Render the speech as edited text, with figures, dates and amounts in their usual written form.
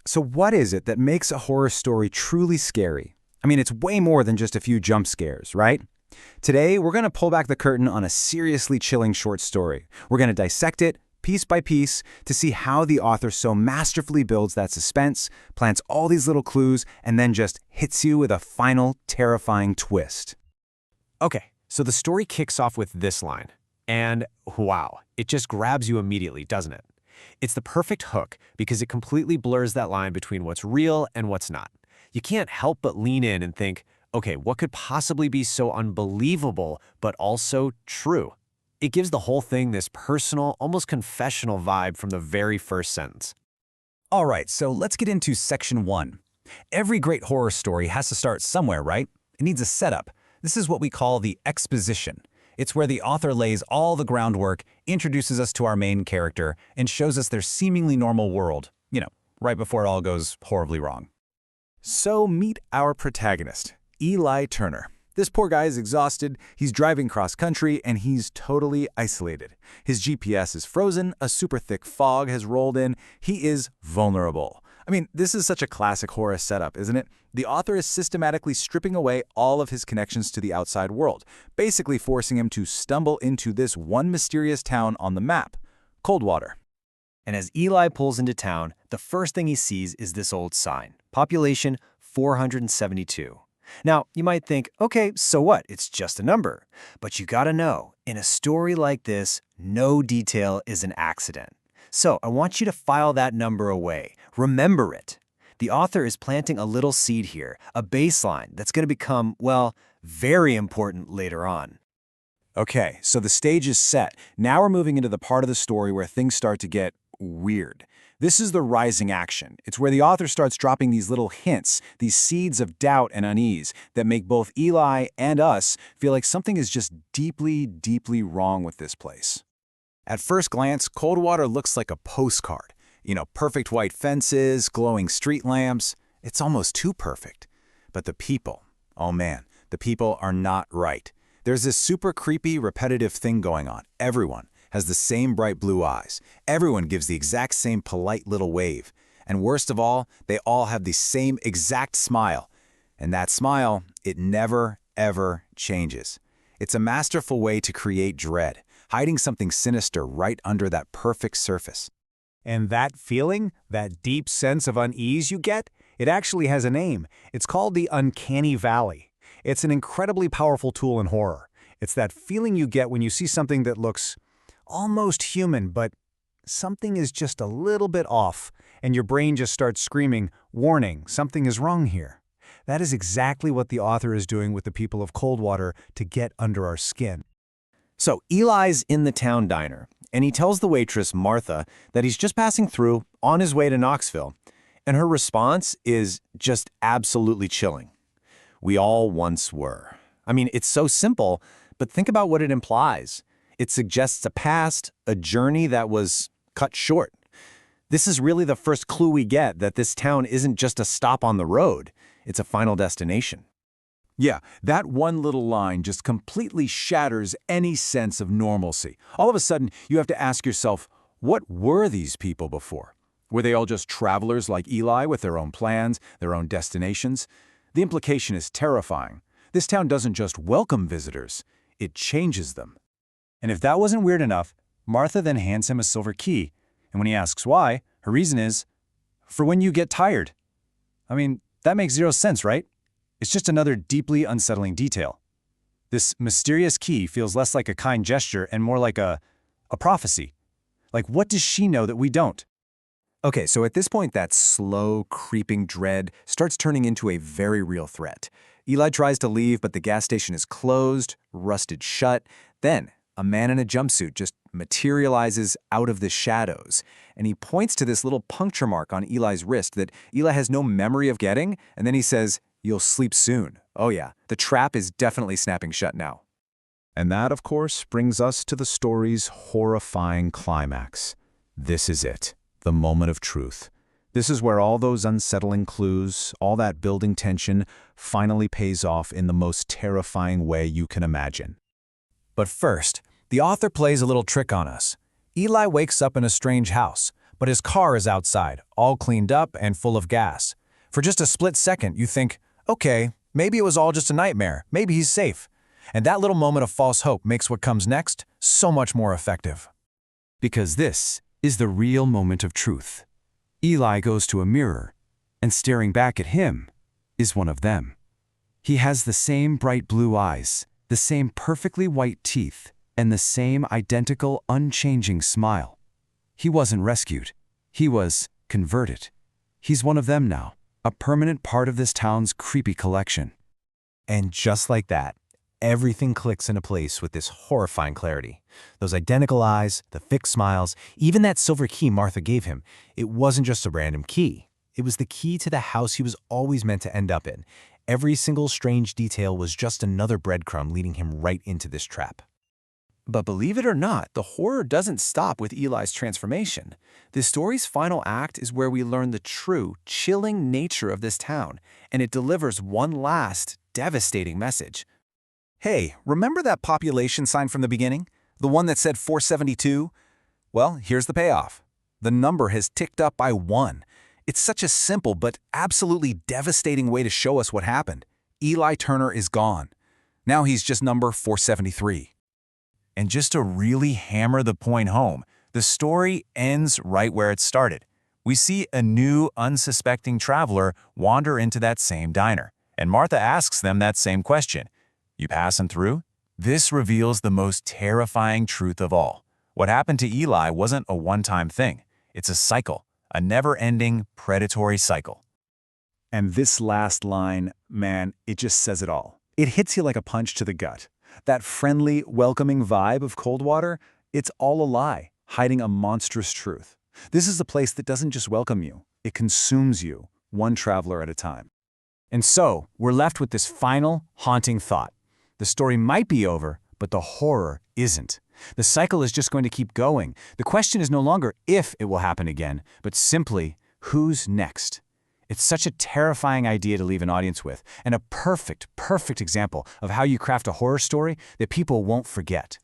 So what is it that makes a horror story truly scary? I mean, it's way more than just a few jump scares, right? Today, we're going to pull back the curtain on a seriously chilling short story. We're going to dissect it, piece by piece, to see how the author so masterfully builds that suspense, plants all these little clues, and then just hits you with a final, terrifying twist. Okay, so the story kicks off with this line. And wow, it just grabs you immediately, doesn't it? It's the perfect hook because it completely blurs that line between what's real and what's not. You can't help but lean in and think, okay, what could possibly be so unbelievable but also true? It gives the whole thing this personal, almost confessional vibe from the very first sentence. All right, so let's get into section 1. Every great horror story has to start somewhere, right? It needs a setup. This is what we call the exposition. It's where the author lays all the groundwork, introduces us to our main character, and shows us their seemingly normal world, right before it all goes horribly wrong. So meet our protagonist, Eli Turner. This poor guy is exhausted, he's driving cross-country, and he's totally isolated. His GPS is frozen, a super thick fog has rolled in, he is vulnerable. I mean, this is such a classic horror setup, isn't it? The author is systematically stripping away all of his connections to the outside world, basically forcing him to stumble into this one mysterious town on the map, Coldwater. And as Eli pulls into town, the first thing he sees is this old sign, population 472. Now, you might think, okay, so what? It's just a number. But you gotta know, in a story like this, no detail is an accident. So I want you to file that number away. Remember it. The author is planting a little seed here, a baseline that's going to become, well, very important later on. Okay, so the stage is set. Now we're moving into the part of the story where things start to get weird. This is the rising action. It's where the author starts dropping these little hints, these seeds of doubt and unease that make both Eli and us feel like something is just deeply, deeply wrong with this place. At first glance, Coldwater looks like a postcard. Perfect white fences, glowing street lamps. It's almost too perfect. But the people, oh man, the people are not right. There's this super creepy, repetitive thing going on. Everyone has the same bright blue eyes. Everyone gives the exact same polite little wave. And worst of all, they all have the same exact smile. And that smile, it never, ever changes. It's a masterful way to create dread, hiding something sinister right under that perfect surface. And that feeling, that deep sense of unease you get, it actually has a name. It's called the uncanny valley. It's an incredibly powerful tool in horror. It's that feeling you get when you see something that looks almost human, but something is just a little bit off, and your brain just starts screaming, warning, something is wrong here. That is exactly what the author is doing with the people of Coldwater to get under our skin. So Eli's in the town diner, and he tells the waitress, Martha, that he's just passing through on his way to Knoxville. And her response is just absolutely chilling. We all once were. I mean, it's so simple, but think about what it implies. It suggests a past, a journey that was cut short. This is really the first clue we get that this town isn't just a stop on the road. It's a final destination. Yeah, that one little line just completely shatters any sense of normalcy. All of a sudden, you have to ask yourself, what were these people before? Were they all just travelers like Eli with their own plans, their own destinations? The implication is terrifying. This town doesn't just welcome visitors, it changes them. And if that wasn't weird enough, Martha then hands him a silver key, and when he asks why, her reason is, for when you get tired. I mean, that makes zero sense, right? It's just another deeply unsettling detail. This mysterious key feels less like a kind gesture and more like a prophecy. Like, what does she know that we don't? Okay, so at this point, that slow, creeping dread starts turning into a very real threat. Eli tries to leave, but the gas station is closed, rusted shut. Then, a man in a jumpsuit just materializes out of the shadows, and he points to this little puncture mark on Eli's wrist that Eli has no memory of getting, and then he says, "You'll sleep soon." Oh yeah, the trap is definitely snapping shut now. And that, of course, brings us to the story's horrifying climax. This is it, the moment of truth. This is where all those unsettling clues, all that building tension, finally pays off in the most terrifying way you can imagine. But first, the author plays a little trick on us. Eli wakes up in a strange house, but his car is outside, all cleaned up and full of gas. For just a split second, you think, okay, maybe it was all just a nightmare, maybe he's safe. And that little moment of false hope makes what comes next so much more effective. Because this is the real moment of truth. Eli goes to a mirror, and staring back at him is one of them. He has the same bright blue eyes, the same perfectly white teeth, and the same identical, unchanging smile. He wasn't rescued. He was converted. He's one of them now, a permanent part of this town's creepy collection. And just like that, everything clicks into place with this horrifying clarity. Those identical eyes, the fixed smiles, even that silver key Martha gave him, it wasn't just a random key. It was the key to the house he was always meant to end up in. Every single strange detail was just another breadcrumb leading him right into this trap. But believe it or not, the horror doesn't stop with Eli's transformation. The story's final act is where we learn the true, chilling nature of this town, and it delivers one last, devastating message. Hey, remember that population sign from the beginning? The one that said 472? Well, here's the payoff. The number has ticked up by 1. It's such a simple but absolutely devastating way to show us what happened. Eli Turner is gone. Now he's just number 473. And just to really hammer the point home, the story ends right where it started. We see a new, unsuspecting traveler wander into that same diner, and Martha asks them that same question. You passing through? This reveals the most terrifying truth of all. What happened to Eli wasn't a one-time thing. It's a cycle, a never-ending, predatory cycle. And this last line, man, it just says it all. It hits you like a punch to the gut. That friendly, welcoming vibe of Coldwater, it's all a lie, hiding a monstrous truth. This is a place that doesn't just welcome you, it consumes you, one traveler at a time. And so, we're left with this final, haunting thought. The story might be over, but the horror isn't. The cycle is just going to keep going. The question is no longer if it will happen again, but simply, who's next? It's such a terrifying idea to leave an audience with, and a perfect example of how you craft a horror story that people won't forget.